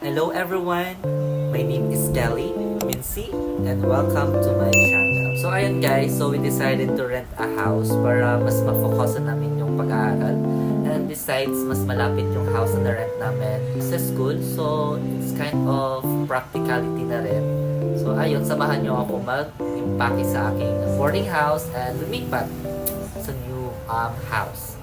Hello everyone! My name is Kelly Mincy and welcome to my channel. So ayun guys, so we decided to rent a house para mas ma-focusan namin yung pag-aaral. And besides, mas malapit yung house na rent namin sa school. So it's kind of practicality na rin. So ayun, samahan nyo ako mag-impake sa aking boarding house and lumipat sa new house.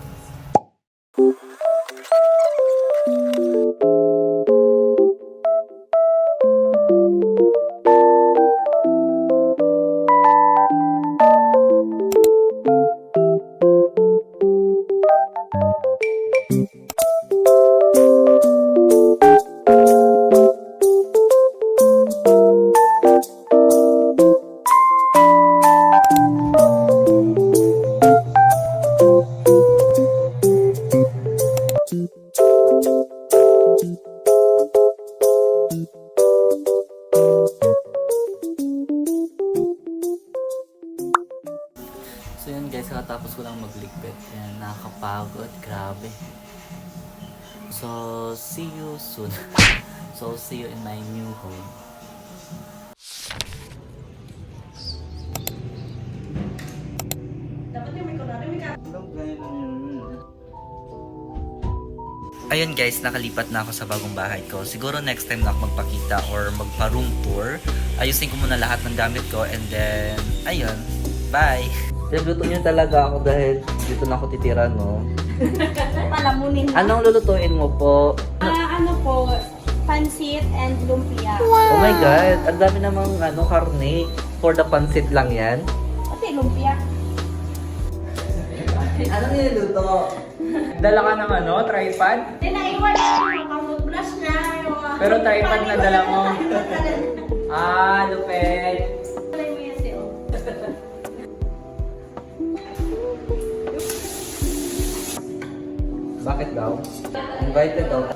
So yun guys, katapos ko lang magligpit. Yan, nakakapagod. Grabe. So, see you soon. So, see you in my new home. Ayun guys, nakalipat na ako sa bagong bahay ko. Siguro next time na ako magpakita or magpa-room tour. Ayusin ko muna lahat ng gamit ko and then, ayun. Bye! Luluto niyo talaga ako dahil dito na ako titira, no? Palamunin mo. Anong lulutuin mo po? Ano po, pansit and lumpia. Oh my God! Ang dami namang karne. For the pansit lang yan. Kasi lumpia. Anong niluluto? Dala ka ng tripod? Hindi, naiwan na yung kamublas na. Pero tripod na dala mo. Lupet! Alay mo yan siya. Bakit daw? Invited daw.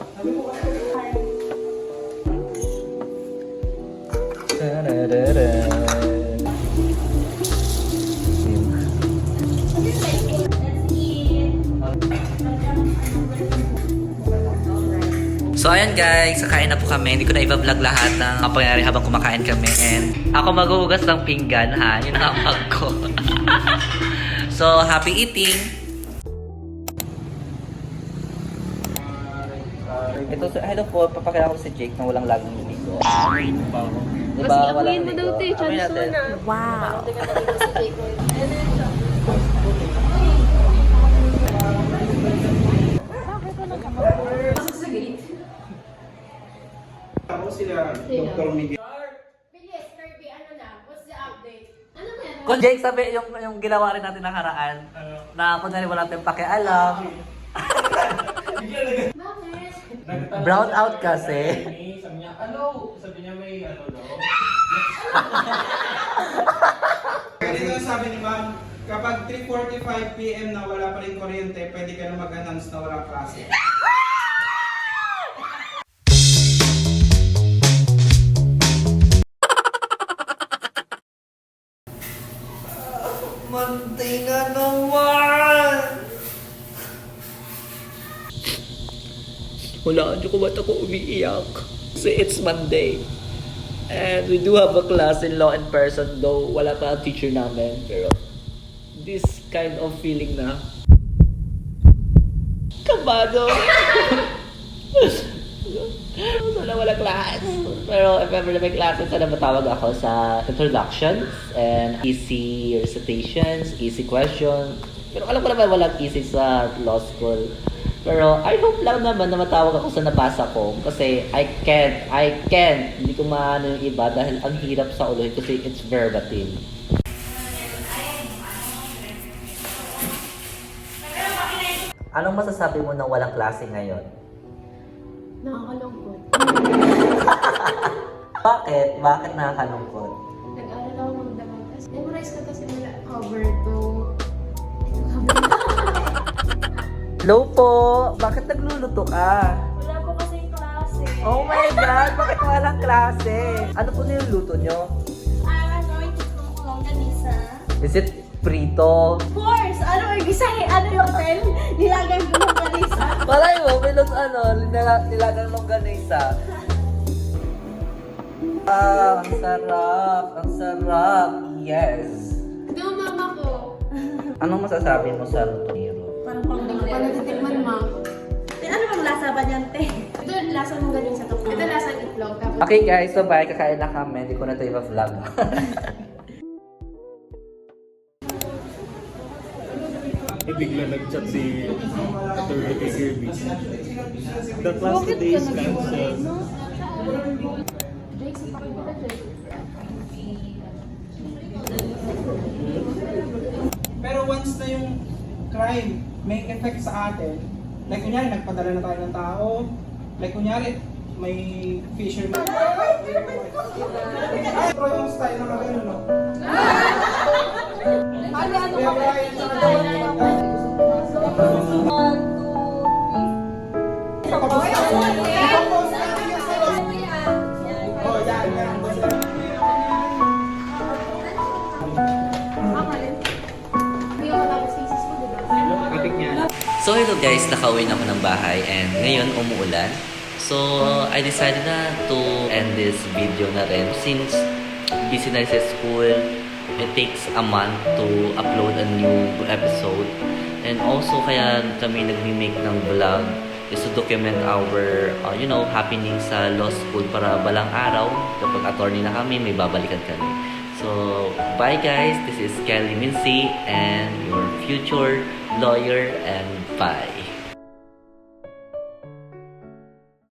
So ayan guys, kakain na po kami. Hindi ko na i-vlog lahat ng mga pangyayari habang kumakain kami. And ako maghuhugas ng pinggan ha. Yun ang pag ko. So happy eating! Ito, hello po, papakilala ko si Jake na walang laging niligo. Diba, walang niligo. Amoy natin. Wow. Ako sila, Dr. Miguel. Bilis, Kirby, ano na? What's the update? Ano meron? Kung Jake, sabi yung ginawa rin natin nakaraan, na kung wala natin pakialam. Bakit? Brown out kasi. Sabi niya, ano? Sabi niya may ano daw. Ganito ang sabi ni ma'am, kapag 3:45 PM na wala pa rin kuryente, pwede ka na mag-announce na walang klase. Monday na naman! Wala, hindi ko ba't ako umiiyak? Kasi it's Monday. And we do have a class in law in person, though wala pa ang teacher namin. Pero this kind of feeling na kabado. Wala class. Pero if ever na may classes, sana matawag ako sa introductions and easy recitations, easy questions. Pero alam ko naman walang easy sa law school. Pero I hope lang naman na matawag ako sa nabasa ko kasi I can't. Hindi ko maano yung iba dahil ang hirap sa ulo kasi it's verbatim. Anong masasabi mo nang walang klase ngayon? Nakakalungkot. Bakit? Bakit nakakalungkot? Nag-aaral ako magdamag. Tapos memorize ko kasi mula cover to... Hello po! Bakit nagluluto ka? Wala po kasi klase. Oh my God! Bakit walang klase? Ano po niluluto nyo? Itlog ko longganisa. Is it prito? Of course! Ano yung hotel? Nilagay ko longganisa. Malay mo, may nilagang longganisa. Ah, ang sarap! Ang sarap! Yes! Ito ang mama ko. Anong masasabi mo sa luto ni Ro? Parang hindi ko pa natitikman, ma. Ano bang lasa ba niyan, te? Ito lasa ng ganun sa to. Ito lasa ng itlog. Tapos Okay guys, so bye. Kakain na kami. Hindi ko na ito i-vlog. Bigla nag-chat si Atty. Kirby. The class today is cancelled. Jake, sa pakibita, Jake. Pero once na yung crime may effect sa atin, like kunyari nagpadala na tayo ng tao, like kunyari may fisherman. Pero yung style na magano, no? Kaya Brian, Tapos na. Tapos na. Oh, yan. Hindi ako tapos thesis mo, diba? Katik niya. So hello guys, nakauwi na ako ng bahay and ngayon umuulan. So I decided na to end this video na rin since busy na sa school. It takes a month to upload a new episode. And also kaya kami nagme-make ng vlog is to document our happenings sa law school para balang araw kapag attorney na kami may babalikan kami. So bye guys, this is Kelly Mincy and your future lawyer and bye.